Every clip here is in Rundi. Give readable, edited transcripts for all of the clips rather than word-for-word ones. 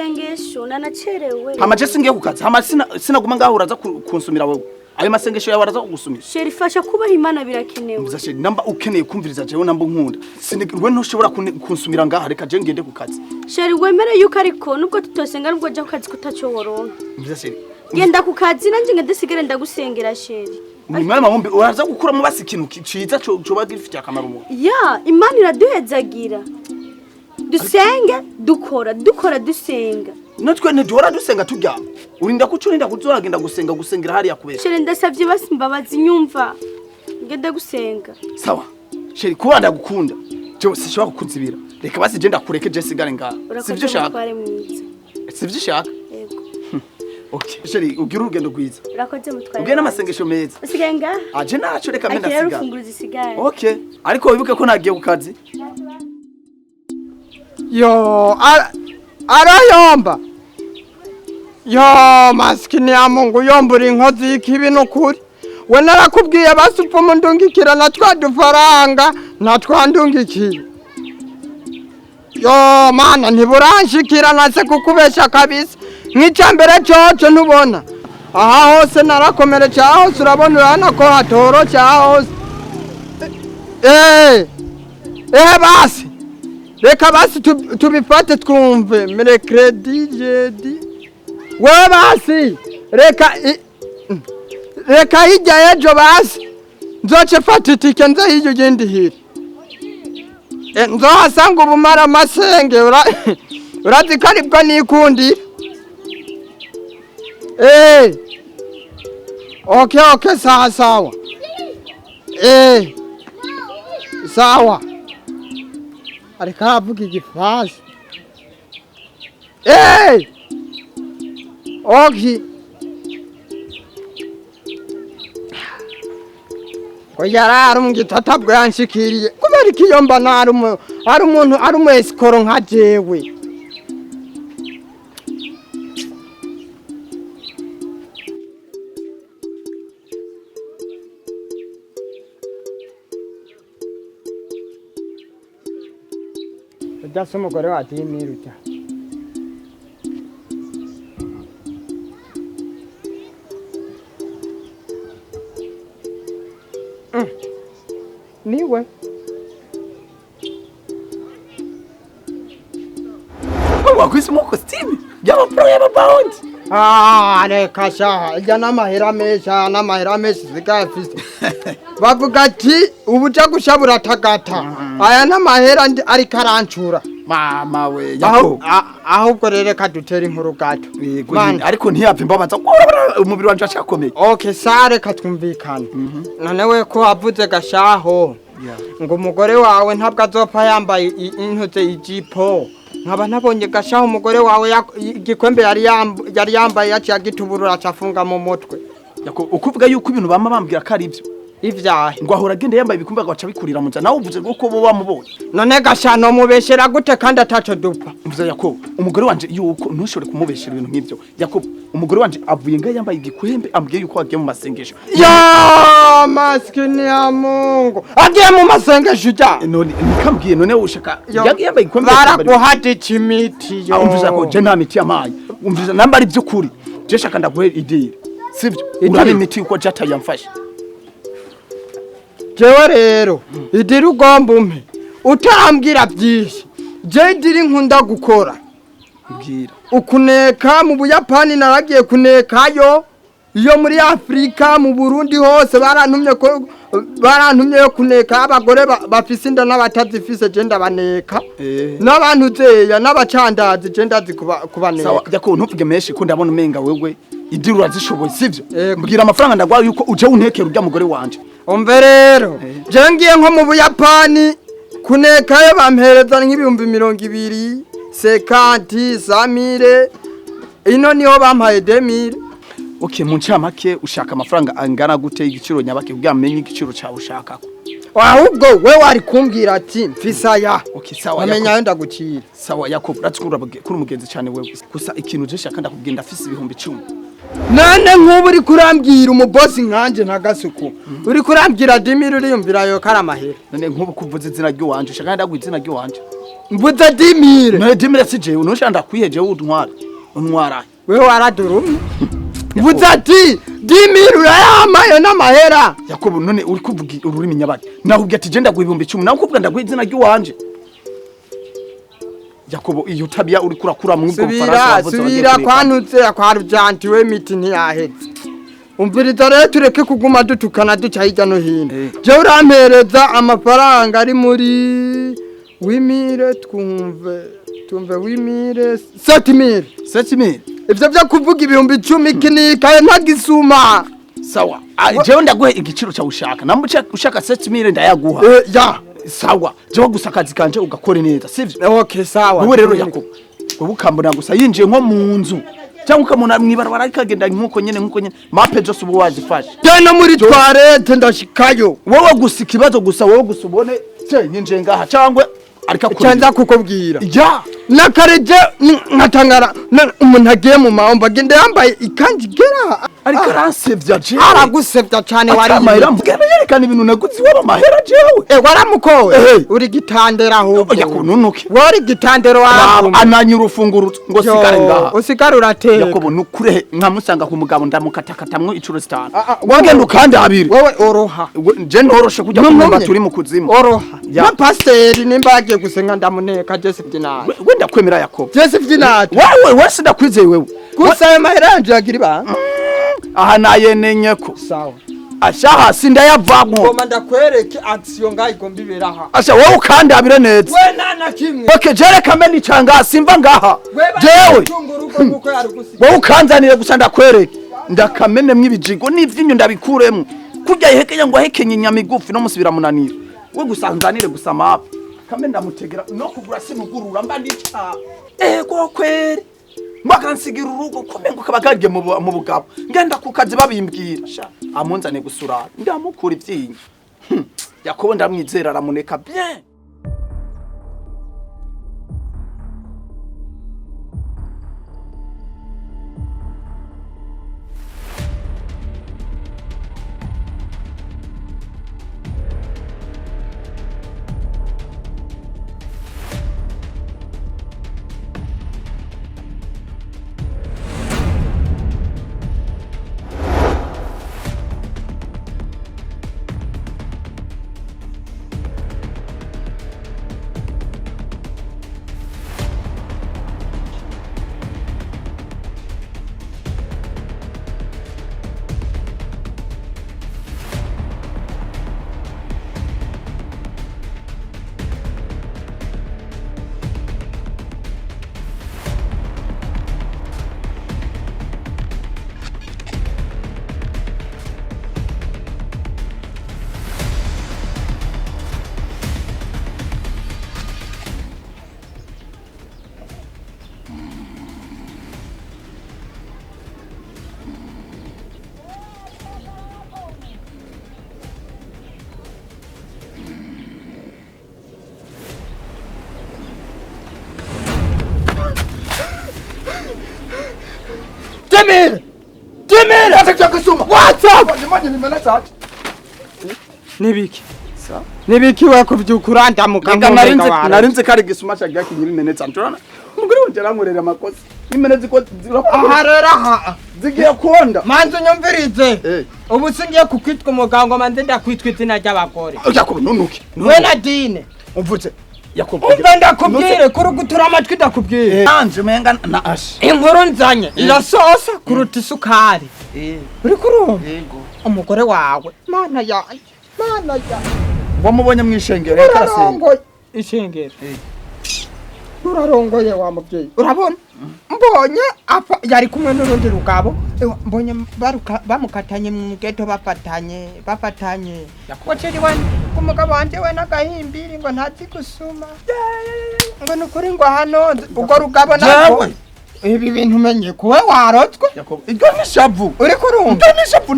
masengesho nanacerewe. Hama je singiye ku kazi. Hama sinaguma ngaho uraza kunsumira wewe. Ayo masengesho yawe araza kugusumira. Sheri fasha kubaha Imana birakenewe. Mvuza sheri namba ukeneye kumviriza jewe namba nkunda. Sinigwe ntushobora kunsumira ngaho reka je ngende ku kazi. Sheri wemere yuko ariko nubwo tutosenga nubwo je ku kazi kutaco woronka. Mvuza sheri. Genda ku kazi nanje ngedesigere ndagusengera sheri. Ni mama wumbi uraza gukura mu basi ikintu ciza coba gifite akamaro mu. Ya Imana iraduhezagira. Dusenge dukora dusenga. Natwe ntidora dusenga turyama. Urinda kucurinda kuzoragenda gusengera hariya kubera. Sheri ndasavye basi imbabazi nyumva. Ngende gusenga. Sawa. Sheri kuba ndagukunda. Je sishobora kukunzibira. Reka basi je ndakureke je sigare ngaha. Sivyo shaka. Sivyo shaka. Yego. Okay. Sheri ugira urugendo rwiza. Urakoze mutware. Ubwe n'amasengesho meza. Usigenga? Aje naco reka menda sigara. sigara. Arufungura zisigara. Okay. Ariko wibuke ko nagiye ku kazi. Yo, arayomba. Yo, maskini ya Mungu yombura inkozi y'ikibi n'ukuri. We narakubwiye basupfa mu ndungikira na twadufaranga na twandungikiye. Yo, mana ntiburanshikira nase kukubesha kabisa. Nk'icambere coco ntubona. Aha hose narakomereje aho hose urabona urana ko hatoroshye aho hose. Basi. Reka basi tubifate twumve mercredi jeudi. Wewe basi reka hirya ejo basi nzoce fata itike nze hirya ugende hiri. Nzohasanga ubumara amasenge urazi ko aribwo nikundira. Okay sawa sawa. Ariko aravuga igifaransa. Okay. Ko yarara mu gitata bwo yanshikiriye. Kubera ikiyomba ari umu escort nka jewe. Dasa umugore watimiruta. Niwe. Wakwisi mu costume. Yaba pro yaba bound. Reka sha, ijya n'amahera menshi zigafise. Bavuga ati ubuja gushabura tagata. Aya n'amahera ari karancura. Mama we yako. Ahubwo rere kadutera inkuru gato. Ariko ntiyapfa imbabaza. Umubiri wanje acakomeye. Okay sare katwumvikana. None we ko avuze gashaho. Ngo umugore wawe ntabwo azopfa yambaye intuze ijipo. Nkaba nabonye gashaho umugore wawe igikwembe yari yambaye yaciye agituburura acafunga mu mutwe. Yako ukuvuga yuko ibintu bama bambwira ko ari ibyo. Ivyahe ngo ahora agenda yambaye ibikumba gaca bikurira mu nzana nawe uvuze uko bo bamubonye. None gashano mubeshera gute kandi ataco dupfa. Mvuze Yakobo umugore wanje yuko ntushobore kumubeshera ibintu nk'ibyo. Yakobo umugore wanje avuye nga yambaye igikwembe ambwiye yuko agiye mu masengesho. Ya maskini ya Mungu. Agiye mu masengesho ja. None nikambwiye none ushaka yambaye igikwembe baraguhata ikimiti yo. Umvuze ko je nta miti yamaye. Umvuze namba ari byo kuri. Je shaka ndaguhera idire. Sivyo? Urabe imiti uko jata yamfashe. Jewe rero idiri ugomba umpe utambwira byinshi je idiri nkunda gukora mbwira ukuneka mu Buyapani naragiye kunekayo iyo muri Afrika mu Burundi hose barantumye yo kuneka abagore bafise inda n'abatazifise je ndabaneka n'abantu zeya n'abacandazi je ndazi kubaneka. Sawa Yakobo ntuvuge meshi ko ndabona umenga wewe idiri urazishoboye sivyo? Mbwira amafaranga ndagwaye yuko uje untekera urya mugore wanje. Umve rero je ngiye nko mu Buyapani kunekayo bampereza nk'ibihumbi 200 50 100 ino niho bampaye 2000. Okay mu ncamake ushaka amafaranga angana gute igiciro nyabake kugira amenye igiciro cyawe ushakako. Ahubwo we wari kumbwira ati mfisaya. Okay sawa amenya yo ndagucira. Sawa Yakobo ratukura kuri umugenzi cyane wewe gusa ikintu je shaka ndakugenda afise ibihumbi 10. Nane nk'ubu uri kurambwira umubosi nkanje ntagasuku uri kurambwira 2000 uriyumvira yo karamahera. None nk'ubu kuvuza izina ry'uwanje ushaka ndagwiza izina ry'uwanje. mvuze dimire no dimire sije unoshanda kwiheje untwara wewe waradurumye mvuze ati dimire urayamaye n'amahera Yakobo none uri kuvuga ururimi nyabaki nahubye ati je ndaguha 10,000 nawe kuvuga ndaguha izina ry'uwanje Yakobo iyo tabia uri kurakura mu bwo Faransa subira kwanutse kwa Rujanti we miti ntiyaheze umviriza rero tureke kuguma dutukana duca hirya no hino je urampereza amafaranga ari muri wimire tumve wimire 7,000 ivyo byo kuvuga 10,000 kinikaye ntagisuma sawa jewe ndaguhe igiciro cya ushaka nambuce ushaka 7,000 ndayaguha ya sawa jewe gusa akazi kanje ugakore neza sivyo okay sawa wowe rero Yakobo wowe ukambona gusa yinjiye nko mu nzu cyangwa ukamuna mwibarabara ikagenda nkuko nyene mape zose ubu wazifashe genda muri toilette ndashikayo wowe gusa ikibazo gusa wowe gusa ubone nyinjiye ngaha cyangwa arika kurenza kukubwira ya nakareje nkatangara umuntu agiye mu mahombo agenda yambaye ikanji gera ariko aransevya je aragusevya cyane wari amahera yerekana ibintu naguzi waba mahera jewe waramukowe uri gitandera ahubwo yakununuke wari gitandero wawe ananye urufunguro ngo sigare ngaha usigare urateka Yakobo nukure nkamusanga ku mugabo ndamukatakatamwe icuro 5 wagenda ukandi abiri wowe oroha je ntoroshe kujya kumumba turi mu kuzimu oroha na pasteur nimba agiye gusenga ndamuneka Jesse Byinati wenda kwemera Yakobo Jesse Byinati wewe wese ndakwizeye wewe gusa mahera yanje yagira ba aha nayenenye ko sawa ashaha sindayavamo ngoma ndakwereke action ngayi gombi beraha asha wowe ukandi abire neza we nana kimwe okay jere kameni canga simva ngaha jewe wowe ukanzanire gusa ndakwereke ndakamene mwibijigo n'ivyinyo ndabikuremo kujya ihekeye ngo ahekenye nyamigufi no musubira munanira we gusanzanire gusa mapa kamene ndamutegera no kugura sinugurura mba ndica ego kweri mbakansigira urugo kumengo kabagaje mu bugabo ngenda kukazi babimbwira sha amunzane gusura ndamukura ivyinyo Yakobo ndamwizera aramuneka bien Demir! Atakya kusuma. What's up? Nibiki? Sa? Nibiki wako byukura ndamuka narinze kare gisuma cyagiye kinyiri menetse anturana. Umugore wanje arankorera amakosa. Imeneze ko aharera zigiye konda. Manzo nyumvirize. Ubu singiye kukwitwa umuganga manze ndakwitwa izina ry'abagore. Yakobo nunuke. We Nadine. Umvuze. Yakobo. Umva ndakubwire kurugutura amatwi ndakubwire. Anje menga na ash. Inkuru nzanye irasosa kuruta isukari. Uri kurumva? Yego. Umugore wawe. Mana yanjye. Mana yanjye. Wamubonye mwishengero yakarasenga. Ishengero. Urarongoye wa mubyeyi. Urabona? Mbonye apa yari kumwe n'urundi rugabo. Mbonye bamukatanye mu geto bafatanye. Yakoceri wanje umugabo wanje we nagahimbiri ngo ntazi gusuma. Ngo nukuri ngo hano ugo rugabo nako. Ibi bintu menye kuwe warotswe. Yakobo. Iryo nishavu. Uri kurumva? Iryo nishavu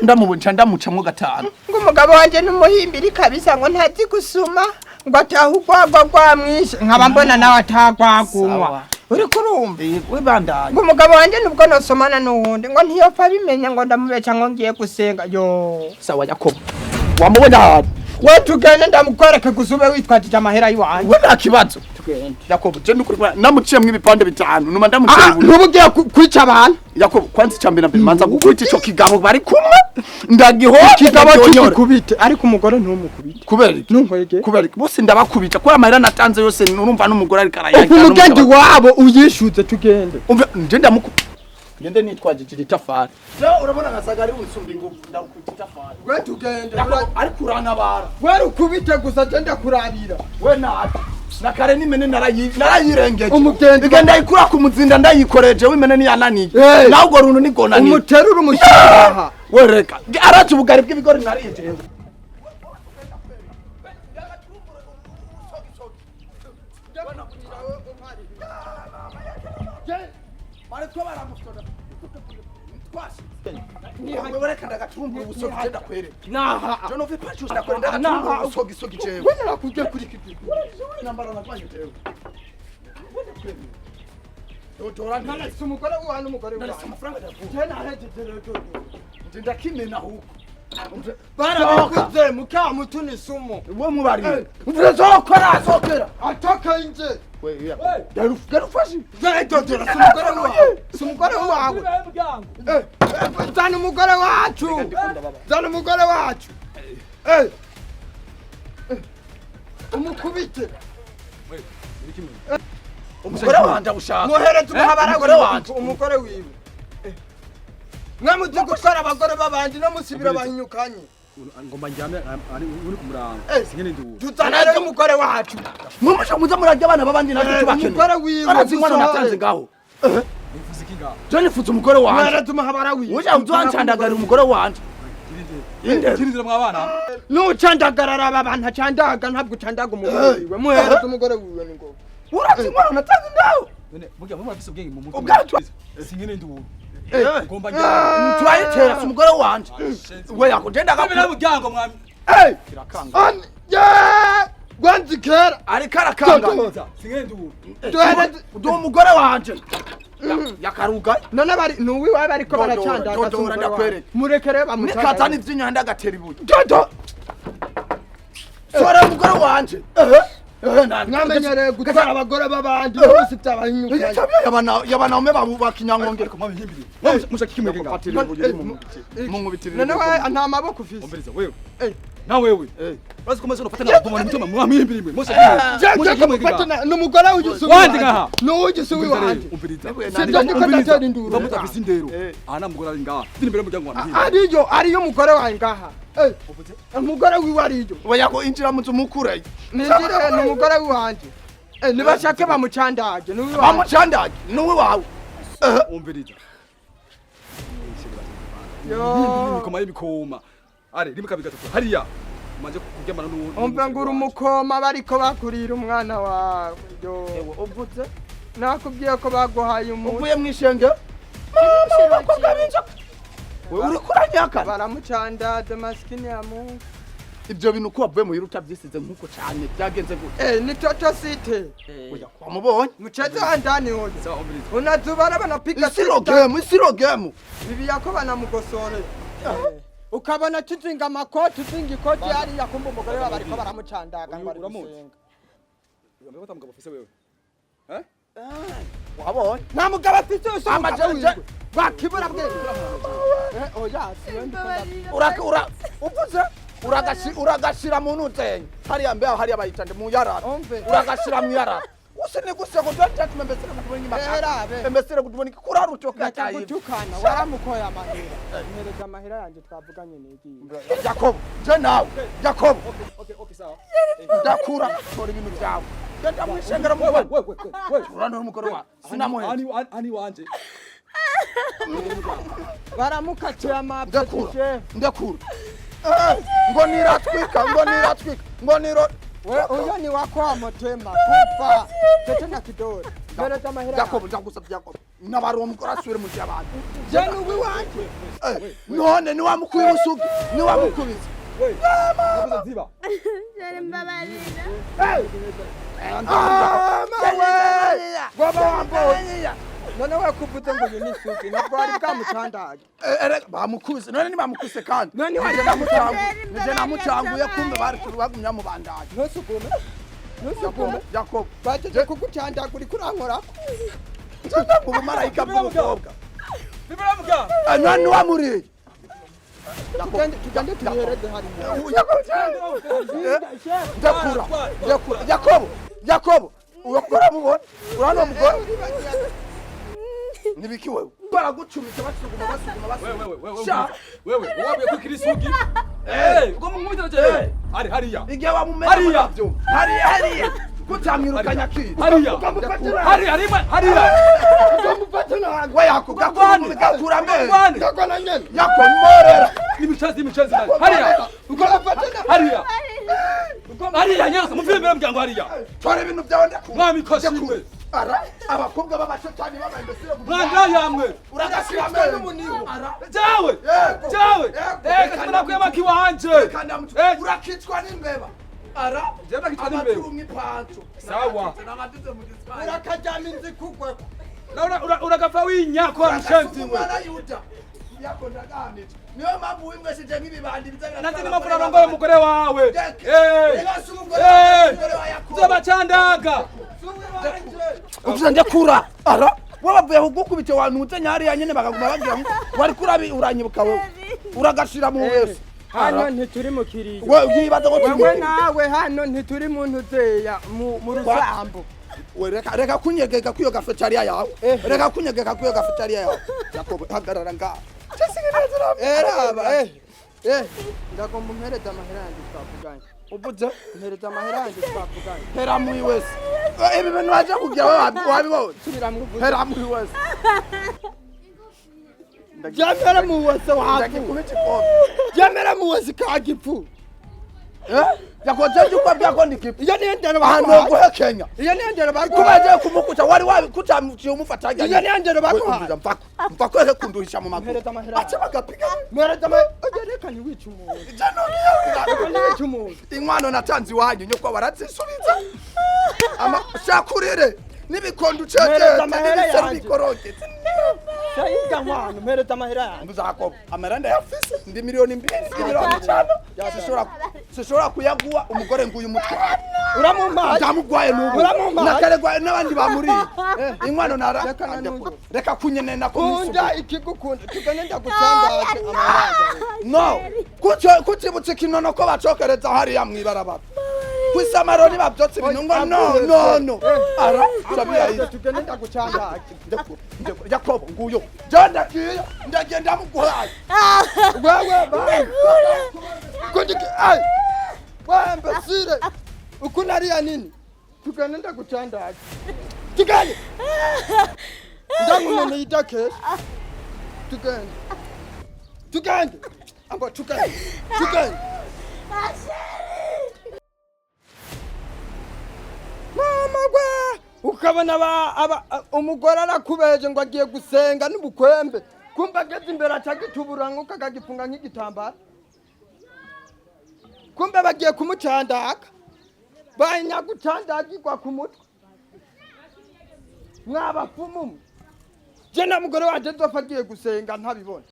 ndamubunca ndamucamwo gatanu. Ngo umugabo wanje n'umuhimbiri kabisa ngo ntazi gusuma. Ngo atahugwagwa gwamwishe nkaba mbona nawe atagwagunwa. Uri kurumva? We bandanye. Ngo umugabo wanje nubwo nosomana n'uwundi ngo ntiyopfa bimenya ngo ndamubeca ngo ngiye gusenga yo. Sawa Yakobo. Wamubona hano. we tugende ndamukwereka gusube witwatije amahera yiwanje we nta kibazo Yakobo je nukuri namuciyemwe ibipande bitanu numa ndamuciye ntubugiye kwica abantu Yakobo kwanza icambere mbere manza gukubita ico kigabo bari kumwe ndagihoye kigabo kikubite ariko umugore ntumukubite kubera ntunkwege kubera bose ndabakubita kwa amahera natanze yose urumva n'umugore ari karayaka umugendi wabo uyishuze tugende umva nje ndamuku ngende nitwaje igitafari urabona nkasaga ari unsumba ingufu ndakubita itafari we tugende ariko uranabara we rukubite gusa je ndakurabira we nati nakare nimene narayirengeje umugendi igenda ikura ku muzinda ndayikoreje wimene ni yananiye nawe ugo runtu nigona ni umuterura umushaha we reka aracu bugari bw'ibigori nariye jewe Mariko baramusoda twasi nihawe bareka ndagatumba ubusogi genda kwere naha je no vi pachu ndakwenda ndagatumba ubusogi sogi jewe we narakuje kuri kipi nambara nakwanje jewe Dora nana sumugore wanu umugore nana amafaranga je nahejeje rero ndakimena huko barakuze muka mutuni sumu we mubari uzokora azokera atoka inje we garufashi dora sumugore wawe zana umugore wacu zana umugore wacu umukubite umugore wanje ushaka muhereze umuhabara umugore wiwe mwamuzi gutwara abagore babandi no musibira bahinyukanye ngomba njyame uri kumuranga singene ndu tutanaje umugore wacu mumusha muza murajya abana babandi natwe tubakene umugore wiwe arazinkwana natanze ngaho ifuze kinga je nifuze umugore wanje muhereze umuhabara wiwe uje uzancandagara umugore wanje kirindira mwabana nucandagarara abantu acandaga ntabwo ucandaga umugore wiwe muhereze umugore wiwe ni ngo urazinkwana natanze ngaho none burya mwe murafise ubwenge mu mutwe ubwacu singene ndu ngomba njyame twayitera umugore wanje we yakugenda kabira muryango mwami kirakanga gwanzikera ari karakanga singene ndu do umugore wanje yakaruga none bari nuwi wawe bariko baracandaga Dora ndakwereka murekere bamucandaga nikazana ivy'inyanda gatera ibuye dodo sora umugore wanje mwamenyereye gutwara abagore b'abandi bose byabahinyukanye yabanaume bakinyangongera mushaka kimwege nga munkubitirire none we nta maboko ufise omberiza wewe na wewe bazi komeza no fatana bomana mutuma mwamihimbira imwe mushaka kimwege nga n'umugore w'igisubi wandi ngaha n'uw'igisubi wanje omberiza sibyo ndiko ndatera induru bamutafise indero ana mugore ari ngaha dini mbere muryango wamihimbira ariyo umugore wawe ngaha umugore wiwe ariyo wayako injira mu mukure ninjire n'umugore wanje nibashake bamucandage n'uwi wawe bamucandage n'uwi wawe omberiza yo koma y'ibikoma ari rimwe kabiri gatatu hariya manje kuryamana n'uwo umve ngura umukoma bariko bakurira umwana wawe yo uvuze nakubwiye ko baguhaye uvuye mwishenge wewe uri kuranyaka baramucandade maskini ya Mungu ibyo bintu ko wavuye mu yiruta byisize nkuko cyane byagenze gute ni toto site oya kwamubonye mchezo wa ndani hoje sawa omberiza unazubana banapiga isiro game bibi yako banamugosore ukabona tuzinga amakoti tuzinga ikoti yari yakumba umugore wa bariko baramucandaga ngo ari gusenga urambe batamugabo fise wewe wabonye nta mugabo afite uso amajeje bakibura bwe oya ura uvuze uragashira mu nutenge hariya mbe hariya bayitande mu yarara uragashira mu yarara usine guseko ndatatu mbesere kutubonye makara mbesere kutubonye kurara ucoka cyayi tukana waramukoya amahera mpereza amahera yanje twavuganye negi Jacobo je nawe Jacobo okay sawa ndakura tora ibintu byawe genda mwishengera mu we urano umugore wa sinamuhe ani wanje baramukatiye amapete ndakura ngo niratwika ngo niro uyo ni wako wa motema kufa tete na kidori mpereza amahera Jacobo ndagusabye Jacobo nabari umugore asubire mu cyabandi je nuwi wanje none ni wamukuye usugi ni wamukubiza nabuza ziba Jari mbabarira. baba wambo none we kuvuze ngo uyu ni isugi ntabwo wari bwamucandaje bamukubise none ntibamukubise kandi None nije namucanguye kumbe bari bagumya mu bandaje ntusugume Jacob bajeje kugucandaga uri kurankorako ubu marayika bw'umukobwa Bibaramuka. none wamuriye tugende tuhereze hariya Jacob urakora mubona urano mugore nibiki wewe baragucumise basuguma Wewe wabuye ko kirisugi. Ugo mumwita je. Hariya. igihe wamumenya byo hariya kutamwirukanya kiri Hariya. we yakugakura mbere ndakona nyene yakomorera Imicazi. Hariya. Hariya nyose muvimbe muryango hariya. twara ibintu byawe ndakubona Mwami koshimwe. abakobwa b'abashotani b'abambesire Mwanda yamwe. uragasira mbere n'umuniho Jawe. Kasana kuyamaki wanje. urakicwa n'imbeba Je ndakitwa n'imbeba. amaturu nk'ipanco Sawa. urakajyana inzi kugwe Uragapfa winyako wa mshenzi we. niyo mpamvu wimwesheje nk'ibibandi Nanti ni mafuna rongoye umugore wawe. Zabacandaga. uvuze ndakura wabavuye kugukubita wanutse nyari nyene bakaguma bagira ngo wari kurabi uranyibuka wewe uragashira mu wese hano ntituri mu kiriyo wewe yibaza ko wewe nawe hano ntituri mu ntuzeya mu rusambo reka kunyegeka kuyo gafetariya yawe reka kunyegeka kuyo gafetariya yawe Jacob hagarara nga eraba ndagomba umpereza amahera yanjye twavuganye ubuze mpereza amahera yanjye twavuganye hera muri wese ibi bintu waje kugira wewe wabibona subira mu vuze hera muri wese jamera mu wese wafu ndakikubita ikobe jamera mu wese kagipfu yakoze uko byako ndikipi iyo niyo ndero hano bakuhaye guhekenya iyo niyo ndero bakuhaye kubaje kumukuta wari wakutamutiye umufatanya iyo niyo ndero bakuhaye mpako he kunduhisha mu maguru mpereza amahera acha bagapiga mpereza amahera reka ntiwice umuntu reka ntiwice umuntu inkwano natanze iwanyu nyoko barazisubiza ama shakurire n'ibikondo Mpereza amahera cece yanjye. n'ibikoroge sayiga nkwano mpereza amahera yanjye muzako amaranda yafise ndi miliyoni 2 miliyoni 5 sishobora kuyaguha umugore nguyu mutwara uramumpaye ndamugwaye n'ubu Uramumpaye? nakaregwaye n'abandi bamuriye inkwano nara Reka nanuze. reka kunyenena ko kunda ikigukunda tugane ndagucandaje amahera yanjye no kucibutse kinono ko bacokereza hariya mwibarabara kwisamaro nibavyotse ibintu ngo no ara sabira iyi tugane ndagucandaje Jacob nguyo janda kiyo ndagenda muguhaye wewe bye kundike ay wembe sire ukunariya nini tugane ndagucandaje tugane ndamumuntu yidake tugane abo tugane mama gwe ukabona umugore arakubeje ngo agiye gusenga n'ubukwembe kumva ageze imbere acagituburanga ukagagifunga nk'igitambara kumbe bagiye kumucandaga banyagucandagirwa ku mutwe mwabapfumu je na mugore wanje nzopfa agiye gusenga ntabibona